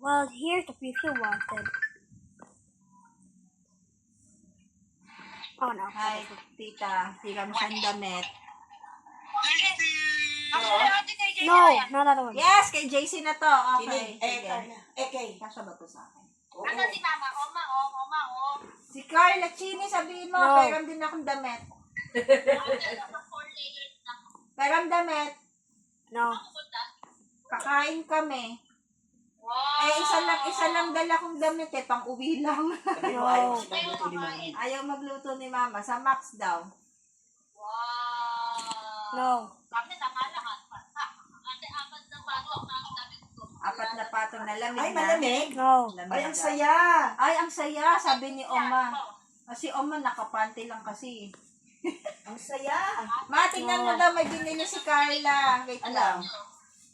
Well, here's the proof you wanted. Oh no. Hi, tita. Hiram siyang damit. No, not that one. Yes, kay JC na to. Okay, sige. Kay. Kasya ba to sa akin? Ano si Mama? Oma. Si Carla Chini, sabihin mo, No. peram din akong damit. Peram damit. No. Kakain kami. Eh, isa lang dala kong damit eh, pang uwi lang. No. Ayaw magluto ni Mama. Sa Max daw. No. Apat na patong na lamig Ay, na. malamig. No. Lamig Ay, ang na. saya. Ay, ang saya, sabi ni Oma. Kasi Oma, nakapanty lang kasi. Ang saya. Ma, tingnan mo daw, may binili si Carla. Wait lang.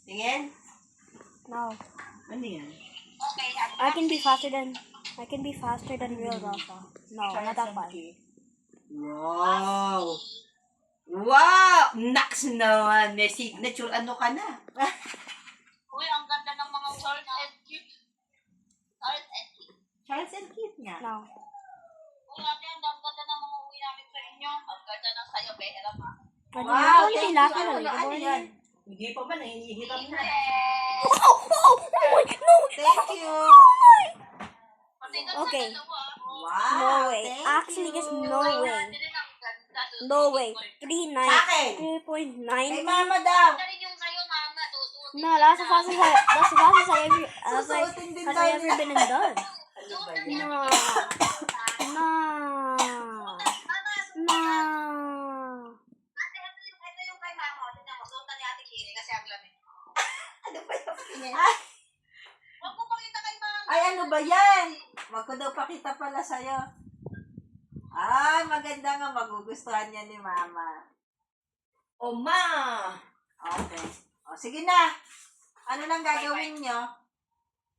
Tingin? No. Ano yan? I can be faster than real Rafa. No, not that fun. Wow. Wow! Naks naman. May signature. Ano ka na? Uy, ang ganda ng mga Charles and Keith. Charles and Keith nga. No. Uy, ate, ang ganda ng mga uwi namin sa inyo. Ang ganda ng sayo, behera pa. Wow, Hindi thank lahat you. na Ano yan? Hindi pa ba? Nahihirap na. Thank you. Okay. Wow. No way. Thank Actually, you. just no way. No way. 3.9. Akin. 3.9. Kay Mama daw. Rin yung sayo, mama. Tutuot. No, that's the fastest Susuotin din I've daw ever niya. been and done. Ano ba yan? No. No. No. Ito yung kay mama. Tignan mo, suotan ni Ate Kiri kasi ang lamig. Ano ba yan? Ay, Huwag ko pakita kay mama. ay, ano ba yan? Wag ko daw pakita pala sa'yo. Ay, maganda nga. Magugustuhan niya ni Mama. Oma! Okay. O, sige na. Ano nang gagawin nyo?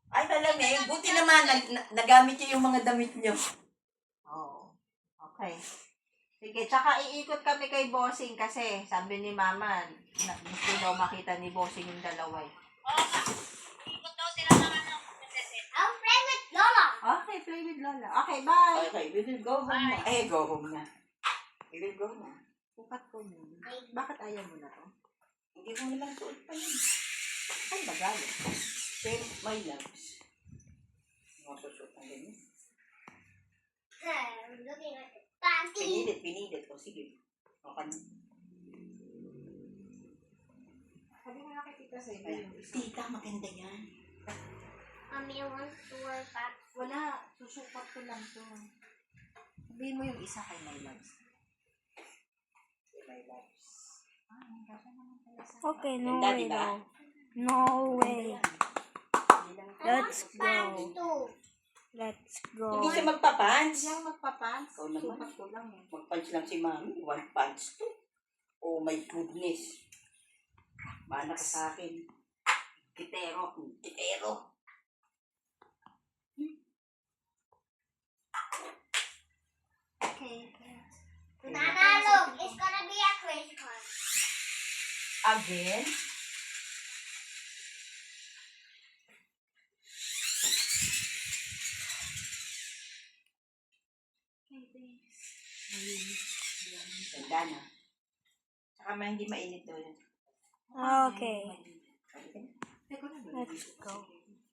Ay, malamig. Buti naman, nagamit niyo yung mga damit niyo. Oo. Okay. Sige, tsaka iikot kami kay Bossing kasi sabi ni Mama, gusto daw makita ni Bossing yung dalawa eh. Ikot daw sila ng ano. I'll play with Lola. Okay, play with Lola. Okay, bye. Okay, we will go home na. Eh, go home na. We will go na. Bukat ko muna. Bakit ayaw mo na to? Hindi ko naman suot pa yun. Ay, bagay. Pero, my loves. Masusuot na ganyan. I'm looking at the panty. Pinilit. O, sige. Okay. Sabi mo nakikita sa inyo yung isa. Tita, maganda yan. Mommy, I want to wear pants. Wala, susukat ko lang to. Sabihin mo yung isa kay my loves. My loves. Ah, ang ganda naman pala sa Okay, no Ganda, way, diba? no. No way. Let's go. Let's go. Hindi siya magpapants. Hindi ako magpapants. Ikaw naman. Sukat ko lang eh. Magpants lang si Mami. One pants to. Oh my goodness. Mana ka sa akin. Kitero. Okay. Nana, look, it's gonna be a crazy car. Again? Ganda na. Saka hindi mainit doon. Okay, Teka na ba? let's go.